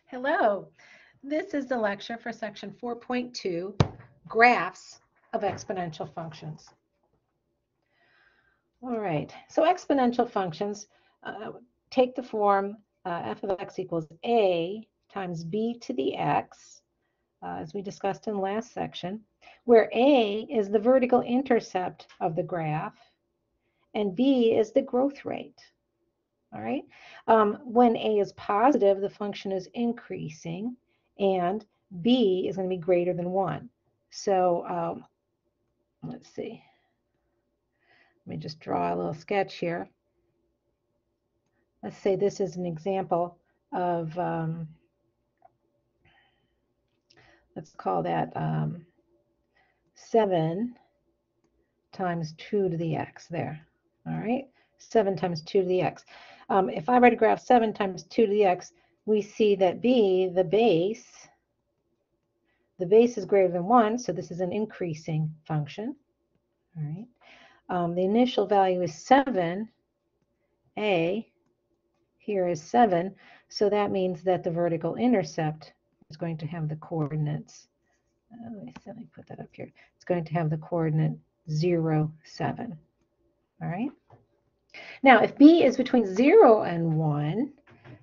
Hello, this is the lecture for section 4.2, graphs of exponential functions. All right, so exponential functions take the form f of x equals a times b to the x, as we discussed in the last section, where a is the vertical intercept of the graph and b is the growth rate. All right. When a is positive, the function is increasing, and b is going to be greater than 1. So let's see. Let me just draw a little sketch here. Let's say this is an example of, let's call that 7 times 2 to the x there. All right. 7 times 2 to the x. If I were to graph 7 times 2 to the x, we see that b, the base is greater than 1, so this is an increasing function. All right. The initial value is 7. A here is 7, so that means that the vertical intercept is going to have the coordinates. Let me put that up here. It's going to have the coordinate 0, 7. All right. Now, if b is between 0 and 1,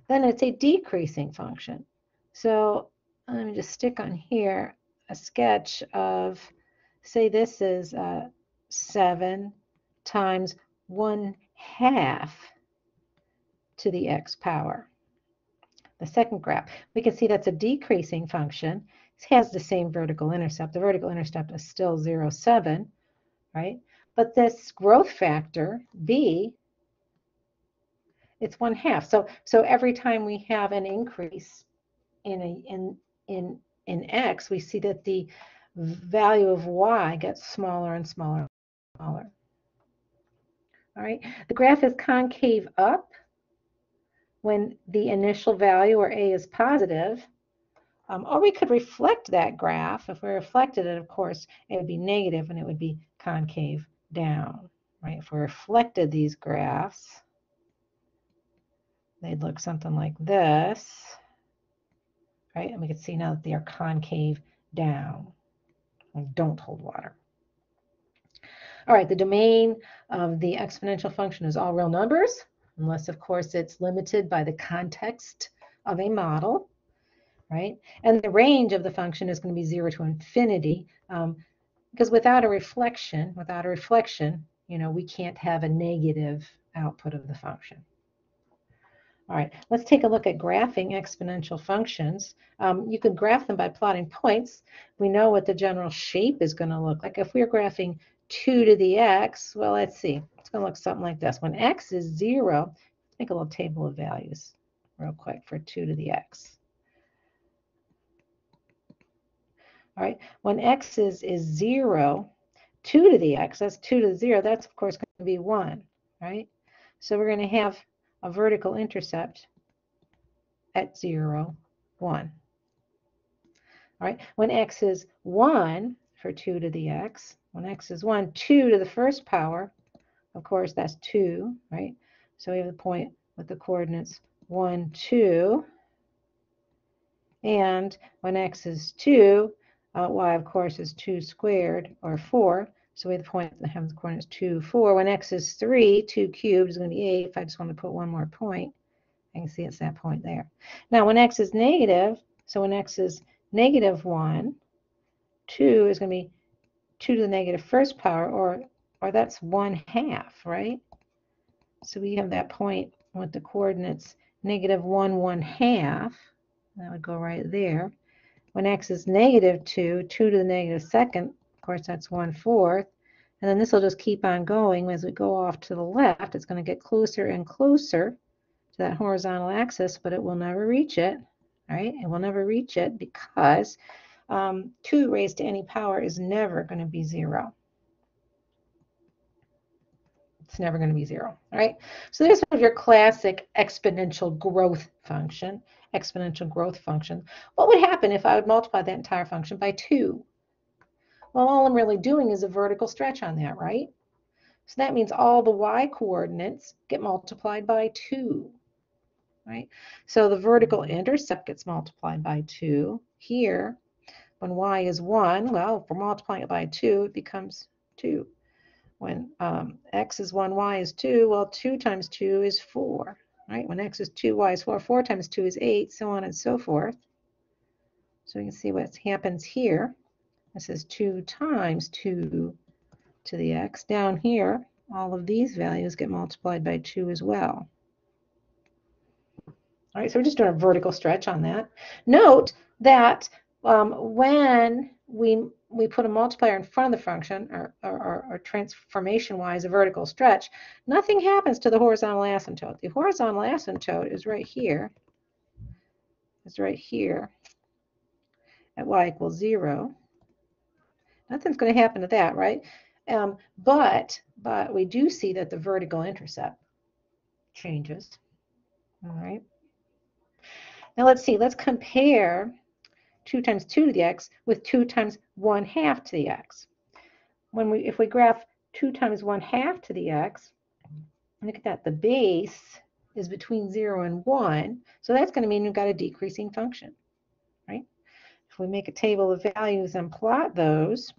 then it's a decreasing function. So let me just stick on here a sketch of, say this is 7 times 1/2 to the x power. The second graph, we can see that's a decreasing function. It has the same vertical intercept. The vertical intercept is still 0, 7, right? But this growth factor, b, it's 1/2. So every time we have an increase in x, we see that the value of y gets smaller and smaller and smaller. All right, the graph is concave up when the initial value, or a, is positive, or we could reflect that graph. If we reflected it, of course, it would be negative and it would be concave down, right? If we reflected these graphs, they'd look something like this, right? And we can see now that they are concave down and don't hold water. All right, the domain of the exponential function is all real numbers, unless, of course, it's limited by the context of a model, right? And the range of the function is going to be 0 to infinity, because without a reflection, you know, we can't have a negative output of the function. All right, let's take a look at graphing exponential functions. You could graph them by plotting points. We know what the general shape is going to look like. If we're graphing 2 to the x, well, let's see. It's going to look something like this. When x is 0, let's make a little table of values real quick for 2 to the x. All right, when x is 0, 2 to the x, that's 2 to the 0, that's, of course, going to be 1, right? So we're going to have a vertical intercept at 0, 1. All right, when x is 1 for 2 to the x, when x is 1, 2 to the first power, of course, that's 2, right? So we have the point with the coordinates 1, 2. And when x is 2, y, of course, is 2 squared, or 4. So we have the point that has the coordinates 2, 4. When x is 3, 2 cubed is going to be 8. If I just want to put one more point, I can see it's that point there. Now, when x is negative, so when x is negative 1, 2 is going to be 2 to the negative first power, or that's 1/2, right? So we have that point with the coordinates negative 1, 1/2. That would go right there. When x is negative 2, 2 to the negative second, of course, that's 1/4. And then this will just keep on going. As we go off to the left, it's going to get closer and closer to that horizontal axis, but it will never reach it, right? It will never reach it because 2 raised to any power is never going to be 0. It's never going to be 0, all right? So there's sort of your classic exponential growth function. What would happen if I would multiply that entire function by 2? Well, all I'm really doing is a vertical stretch on that, right? So that means all the y coordinates get multiplied by 2. right? So the vertical intercept gets multiplied by 2. Here, when y is 1, well, if we're multiplying it by 2, it becomes 2. When x is 1, y is 2, well, 2 times 2 is 4, right? When x is 2, y is 4, 4 times 2 is 8, so on and so forth. So we can see what happens here. This is 2 times 2 to the x. Down here, all of these values get multiplied by 2 as well. All right, so we're just doing a vertical stretch on that. Note that when we put a multiplier in front of the function, or transformation-wise, a vertical stretch, nothing happens to the horizontal asymptote. The horizontal asymptote is right here. It's right here at y equals 0. Nothing's going to happen to that, right? But we do see that the vertical intercept changes. All right. Now let's see. Let's compare 2 times 2 to the x with 2 times 1/2 to the x. If we graph 2 times 1/2 to the x, look at that. The base is between 0 and 1, so that's going to mean we've got a decreasing function, right? If we make a table of values and plot those,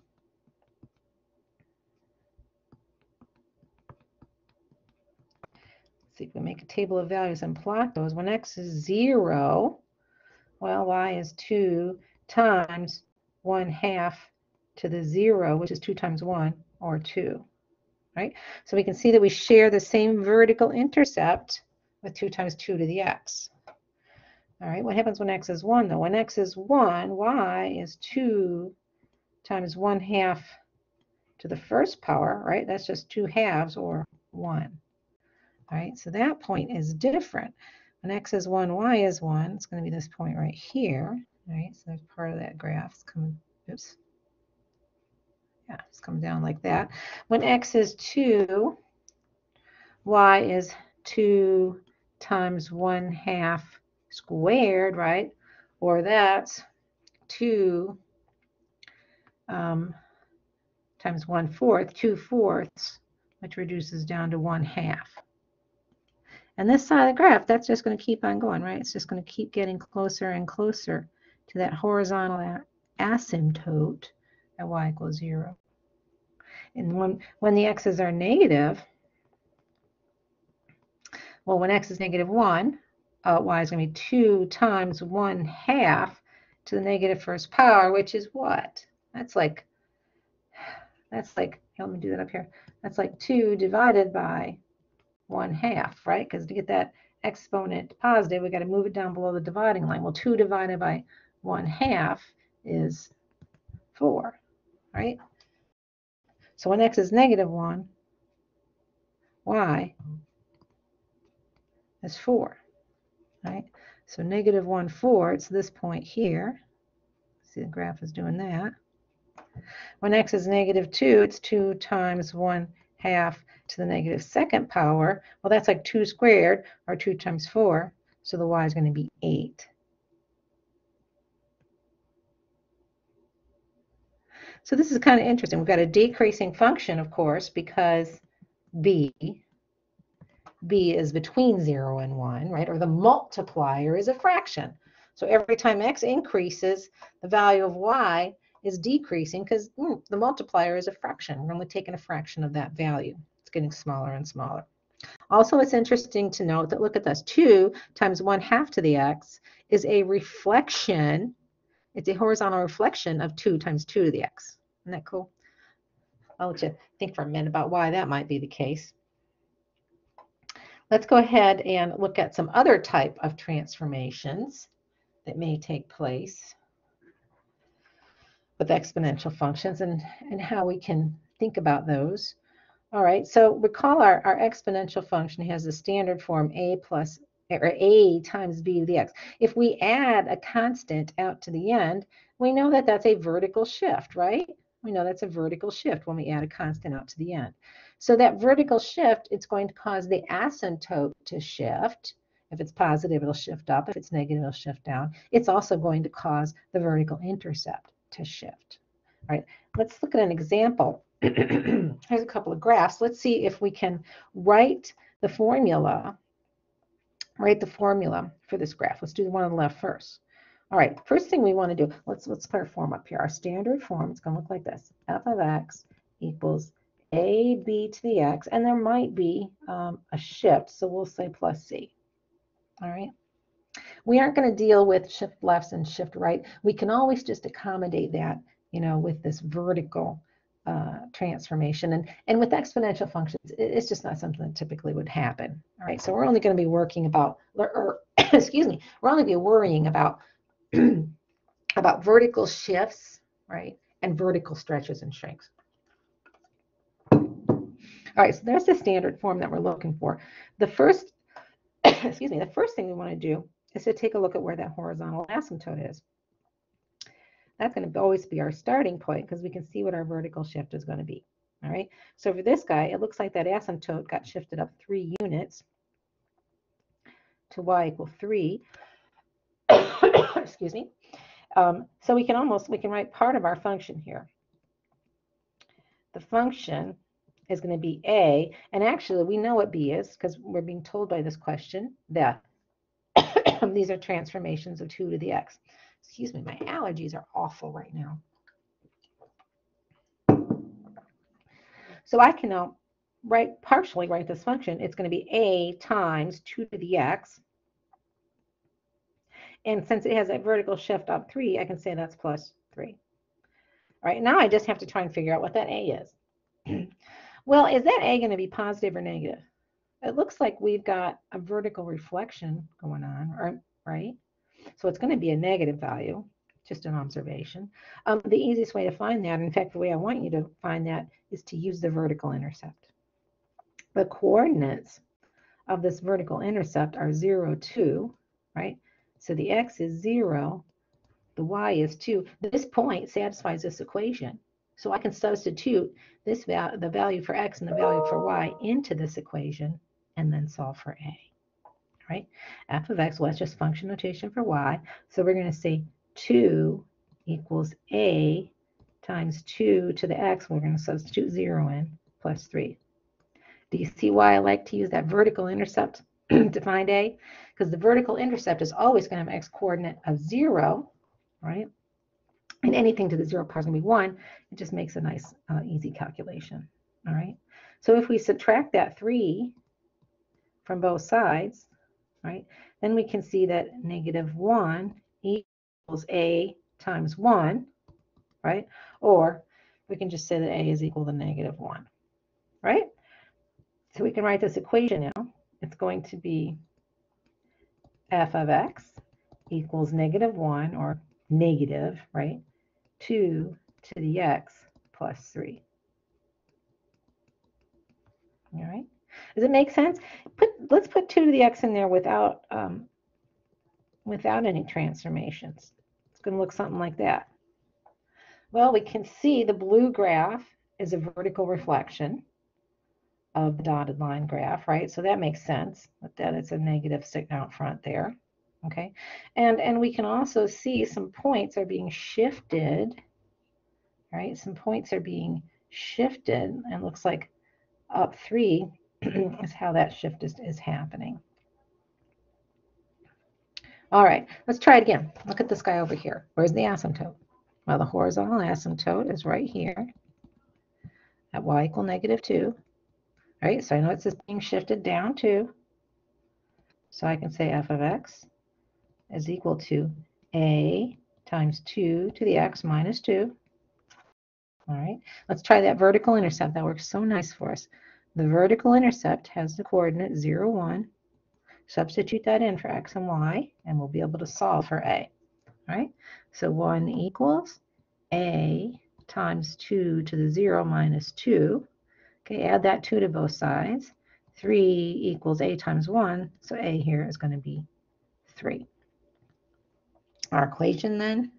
see if we make a table of values and plot those. When x is 0, well, y is 2 times 1/2 to the 0, which is 2 times 1, or 2, right? So we can see that we share the same vertical intercept with 2 times 2 to the x. All right, what happens when x is 1, though? When x is 1, y is 2 times 1/2 to the first power, right? That's just 2 halves, or 1. All right, so that point is different. When x is 1, y is 1. It's going to be this point right here. All right, so there's part of that graph. It's coming, oops. Yeah, it's coming down like that. When x is 2, y is 2 times 1/2 squared, right? Or that's 2 times 1/4, 2/4, which reduces down to 1/2. And this side of the graph, that's just going to keep on going, right? It's just going to keep getting closer and closer to that horizontal asymptote at y equals 0. And when the x's are negative, well, when x is negative 1, y is going to be 2 times 1/2 to the negative first power, which is what? That's like, let me do that up here. That's like 2 divided by 1/2, right? Because to get that exponent positive, we got to move it down below the dividing line. Well, 2 divided by 1/2 is 4, right? So when x is negative 1, y is 4, right? So negative 1/4, it's this point here. See, the graph is doing that. When x is negative 2, it's 2 times 1/2 to the negative second power. Well, that's like 2 squared, or 2 times 4. So the y is going to be 8. So this is kind of interesting. We've got a decreasing function, of course, because b is between 0 and 1, right? Or the multiplier is a fraction. So every time x increases, the value of y is decreasing because the multiplier is a fraction. We're only taking a fraction of that value. It's getting smaller and smaller. Also, it's interesting to note that, look at this, 2 times 1/2 to the x is a reflection. It's a horizontal reflection of 2 times 2 to the x. Isn't that cool? I'll let you think for a minute about why that might be the case. Let's go ahead and look at some other type of transformations that may take place with exponential functions and how we can think about those. All right, so recall our exponential function has the standard form a times b to the x. If we add a constant out to the end, we know that that's a vertical shift, right? We know that's a vertical shift when we add a constant out to the end. So that vertical shift, it's going to cause the asymptote to shift. If it's positive, it'll shift up. If it's negative, it'll shift down. It's also going to cause the vertical intercept to shift. All right, let's look at an example. Here's a couple of graphs. Let's see if we can write the formula write the formula for this graph. Let's do the one on the left first. All right, first thing we want to do, let's put our form up here. Our standard form is going to look like this. F of x equals ab to the x, and there might be a shift, so we'll say plus c. All right. We aren't going to deal with shift lefts and shift right. We can always just accommodate that, with this vertical transformation. And with exponential functions, it's just not something that typically would happen. All right, so we're only going to be working about, or excuse me, we're only going to be worrying about about vertical shifts, right, and vertical stretches and shrinks. All right, so there's the standard form that we're looking for. The first, excuse me, the first thing we want to do is to take a look at where that horizontal asymptote is. That's going to always be our starting point because we can see what our vertical shift is going to be. All right, so for this guy, it looks like that asymptote got shifted up 3 units to y equal 3. Excuse me. So we can write part of our function here. The function is going to be a, and actually we know what b is because we're being told by this question that these are transformations of 2 to the x. Excuse me, my allergies are awful right now. So I can now partially write this function. It's going to be a times 2 to the x. And since it has that vertical shift up 3, I can say that's plus 3. All right, now I just have to try and figure out what that a is. Well, is that a going to be positive or negative? It looks like we've got a vertical reflection going on, right? So it's going to be a negative value, just an observation. The easiest way to find that, in fact, the way I want you to find that, is to use the vertical intercept. The coordinates of this vertical intercept are 0, 2, right? So the x is 0, the y is 2. This point satisfies this equation. So I can substitute the value for x and the value for y into this equation and then solve for a. Right? F of x, well, that's just function notation for y. So we're going to say 2 equals a times 2 to the x. We're going to substitute 0 in, plus 3. Do you see why I like to use that vertical intercept to find a? Because the vertical intercept is always going to have an x coordinate of 0, right? And anything to the 0 power is going to be 1. It just makes a nice, easy calculation. All right. So if we subtract that 3 from both sides, right, then we can see that -1 equals a times 1, right? Or we can just say that a is equal to -1, right? So we can write this equation now. It's going to be f of x equals -1, or negative, right, 2 to the x plus 3. All right. Does it make sense? Let's put 2 to the x in there without any transformations. It's going to look something like that. Well, we can see the blue graph is a vertical reflection of the dotted line graph, right? So that makes sense, that it's a negative sticking out front there. Okay, and we can also see some points are being shifted, right? Some points are being shifted, and it looks like up 3 is how that shift is happening. All right, let's try it again. Look at this guy over here. Where's the asymptote? Well, the horizontal asymptote is right here at y equal -2. Right, so I know it's just being shifted down 2. So I can say f of x is equal to a times 2 to the x minus 2. All right, let's try that vertical intercept. That works so nice for us. The vertical intercept has the coordinate 0, 1. Substitute that in for x and y, and we'll be able to solve for a. All right, so 1 equals a times 2 to the 0 minus 2. Okay, add that 2 to both sides. 3 equals a times 1, so a here is going to be 3. Our equation then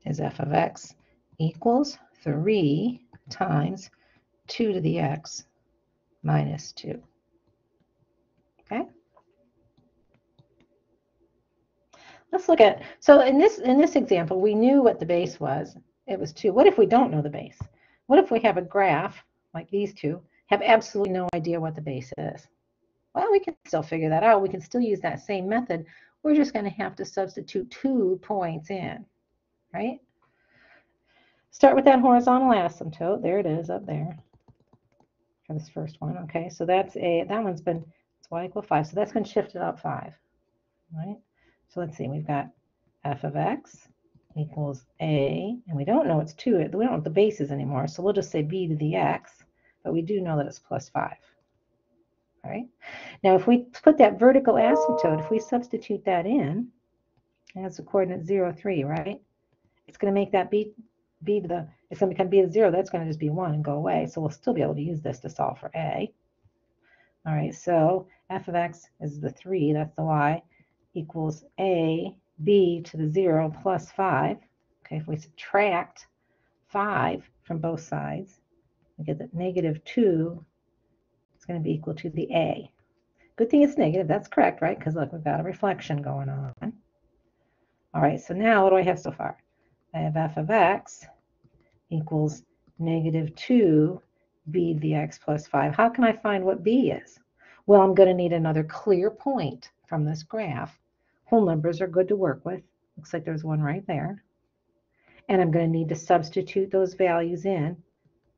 is f of x equals 3 times 2 to the x minus 2. Okay? Let's look at, so in this example, we knew what the base was. It was 2. What if we don't know the base? What if we have a graph like these two, have absolutely no idea what the base is? Well, we can still figure that out. We can still use that same method. We're just going to have to substitute 2 points in, right? Start with that horizontal asymptote. There it is up there for this first one. Okay, so that one's been, it's y equal 5. So that's been shifted up 5, right? So let's see, we've got f of x equals a, and we don't know it's 2. We don't know the bases anymore, so we'll just say b to the x, but we do know that it's plus 5. All right. Now, if we put that vertical asymptote, if we substitute that in, as the coordinate 0, 3, right? It's going to make that b to the, it's going to become b to 0. That's going to just be 1 and go away. So we'll still be able to use this to solve for a. All right, so f of x is the 3, that's the y, equals a b to the 0 plus 5. Okay, if we subtract 5 from both sides, we get that negative 2 is going to be equal to the a. Good thing it's negative, that's correct, right? Because look, we've got a reflection going on. All right, so now what do I have so far? I have f of x equals negative 2 b to the x plus 5. How can I find what b is? Well, I'm going to need another clear point from this graph. Whole numbers are good to work with. Looks like there's one right there. And I'm going to need to substitute those values in.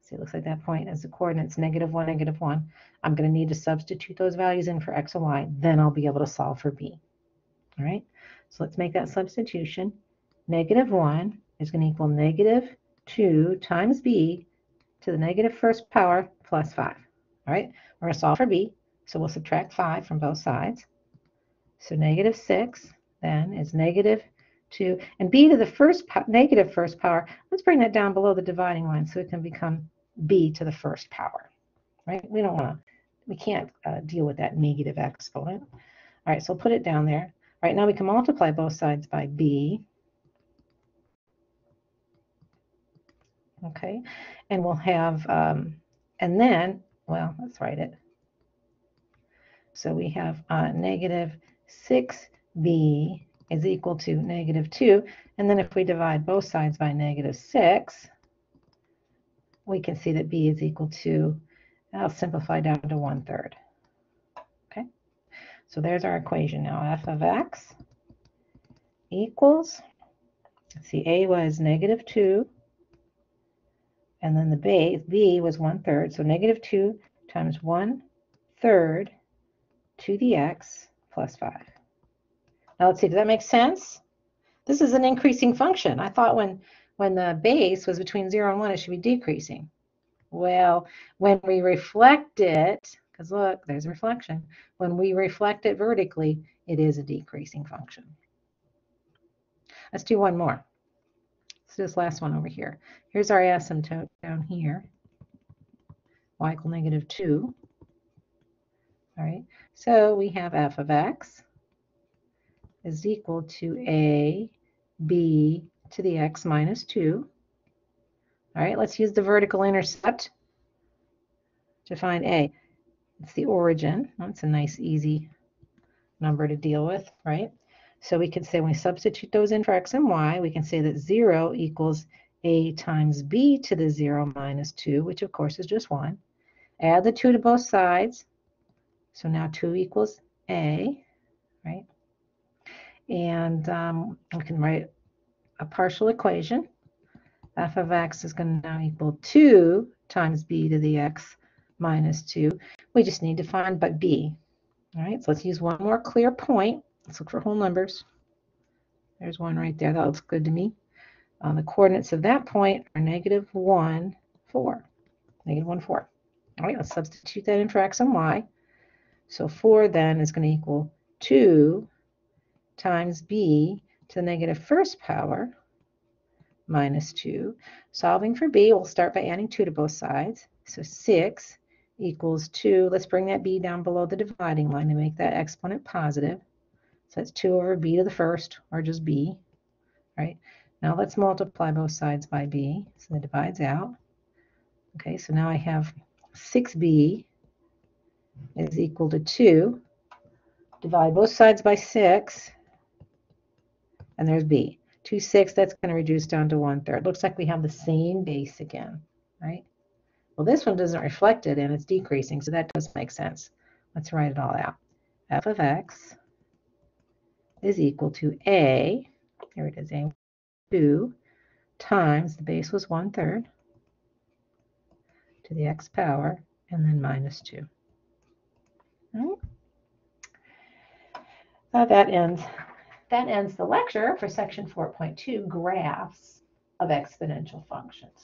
See, it looks like that point is the coordinates negative 1, negative 1. I'm going to need to substitute those values in for x and y. Then I'll be able to solve for b. All right, so let's make that substitution. Negative 1 is going to equal negative 2 times b to the negative first power plus 5. All right, we're going to solve for b, so we'll subtract 5 from both sides. So negative 6 then is negative 2, and b to the negative first power, let's bring that down below the dividing line so it can become b to the first power, right? We can't deal with that negative exponent. All right, so we'll put it down there. All right, now we can multiply both sides by b. Okay, and we'll have, and then, well, let's write it. So we have negative 6b is equal to negative 2. And then if we divide both sides by negative 6, we can see that b is equal to, I'll simplify down to 1/3. Okay, so there's our equation now. F of x equals, let's see, a was negative 2, and then the base, b was 1/3. So negative 2 times 1/3 to the x plus 5. Now let's see, does that make sense? This is an increasing function. I thought when the base was between 0 and 1, it should be decreasing. Well, when we reflect it, because look, there's a reflection. When we reflect it vertically, it is a decreasing function. Let's do one more. Let's do this last one over here. Here's our asymptote down here. Y equal negative 2. All right, so we have f of x is equal to a b to the x minus 2. All right, let's use the vertical intercept to find a. It's the origin. That's a nice, easy number to deal with, right? So we can say when we substitute those in for x and y, we can say that 0 equals a times b to the 0 minus 2, which of course is just 1. Add the 2 to both sides. So now 2 equals a, right? And we can write a partial equation. F of x is going to now equal 2 times b to the x minus 2. We just need to find but b. All right, so let's use one more clear point. Let's look for whole numbers. There's one right there. That looks good to me. The coordinates of that point are negative 1, 4. Negative 1, 4. All right, let's substitute that in for x and y. So 4 then is going to equal 2 times b to the negative first power minus 2. Solving for b, we'll start by adding 2 to both sides. So 6 equals 2. Let's bring that b down below the dividing line to make that exponent positive. So that's 2 over b to the first, or just b. Right? Now let's multiply both sides by b. So that divides out. Okay, so now I have 6b is equal to 2. Divide both sides by 6. And there's b. 2, 6, that's going to reduce down to 1/3. Looks like we have the same base again, right? Well, this one doesn't reflect it, and it's decreasing, so that does make sense. Let's write it all out. F of x is equal to a, here it is, a 2 times, the base was 1/3, to the x power, and then minus 2. Right? That ends the lecture for section 4.2, graphs of exponential functions.